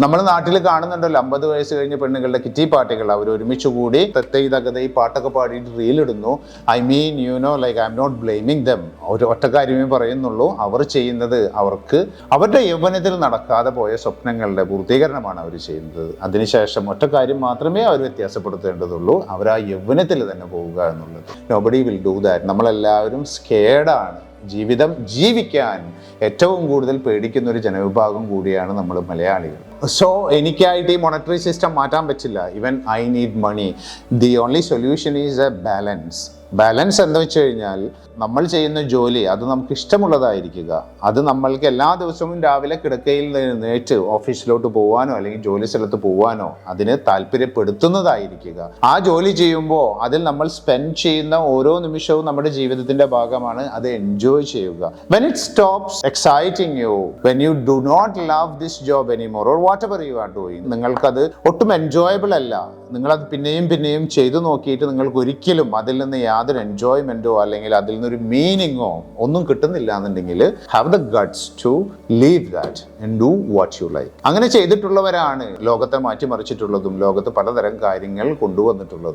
നമ്മൾ നാട്ടിൽ കാണുന്നുണ്ടല്ലോ 50 വയസ്സ് കഴിഞ്ഞ പെണ്ണുങ്ങളുടെ കിറ്റി പാർട്ടികൾ. അവർ ഒരുമിച്ച് കൂടി തത്തൈതകത ഈ പാട്ടൊക്കെ പാടിയിട്ട് റീലിടുന്നു. I mean like I am not blaming them. ഒരു ഒറ്റ കാര്യമേ പറയുന്നുള്ളൂ, അവർ ചെയ്യുന്നത് അവർക്ക് അവരുടെ യൗവനത്തിൽ നടക്കാതെ പോയ സ്വപ്നങ്ങളുടെ പൂർത്തീകരണമാണ് അവർ ചെയ്യുന്നത്. അതിനുശേഷം ഒറ്റ കാര്യം മാത്രമേ അവർ വ്യത്യാസപ്പെടുത്തേണ്ടതുള്ളൂ, അവർ ആ യൗവനത്തിൽ തന്നെ പോവുക എന്നുള്ളത്. Nobody will do that. നമ്മളെല്ലാവരും സ്കേർഡാണ്. ജീവിതം ജീവിക്കാൻ ഏറ്റവും കൂടുതൽ പേടിക്കുന്ന ഒരു ജനവിഭാഗം കൂടിയാണ് നമ്മൾ മലയാളികൾ. സോ എനിക്കായിട്ട് ഈ മോണിറ്ററി സിസ്റ്റം മാറ്റാൻ പറ്റില്ല. Even I need money. The only solution is a balance. Balance എന്താ വെച്ച് കഴിഞ്ഞാൽ, നമ്മൾ ചെയ്യുന്ന ജോലി അത് നമുക്ക് ഇഷ്ടമുള്ളതായിരിക്കുക. അത് നമ്മൾക്ക് എല്ലാ ദിവസവും രാവിലെ കിടക്കയിൽ നിന്നേറ്റ് ഓഫീസിലോട്ട് പോകാനോ അല്ലെങ്കിൽ ജോലി സ്ഥലത്ത് പോകാനോ അതിന് താല്പര്യപ്പെടുത്തുന്നതായിരിക്കുക. ആ ജോലി ചെയ്യുമ്പോൾ അതിൽ നമ്മൾ സ്പെൻഡ് ചെയ്യുന്ന ഓരോ നിമിഷവും നമ്മുടെ ജീവിതത്തിന്റെ ഭാഗമാണ്. അത് എൻജോയ് ചെയ്യുക. When it stops exciting you, when you do not love this job anymore or whatever you are doing, നിങ്ങൾക്കത് ഒട്ടും എൻജോയബിൾ അല്ല. നിങ്ങളത് പിന്നെയും പിന്നെയും ചെയ്തു നോക്കിയിട്ട് നിങ്ങൾക്ക് ഒരിക്കലും അതിൽ നിന്ന് യാതൊരു എൻജോയ്മെന്റോ അല്ലെങ്കിൽ അതിൽ നിന്നൊരു മീനിങ്ങോ ഒന്നും കിട്ടുന്നില്ല എന്നുണ്ടെങ്കിൽ have the guts to leave that and do what you like. അങ്ങനെ ചെയ്തിട്ടുള്ളവരാണ് ലോകത്തെ മാറ്റിമറിച്ചിട്ടുള്ളതും ലോകത്ത് പലതരം കാര്യങ്ങൾ കൊണ്ടുവന്നിട്ടുള്ളതും.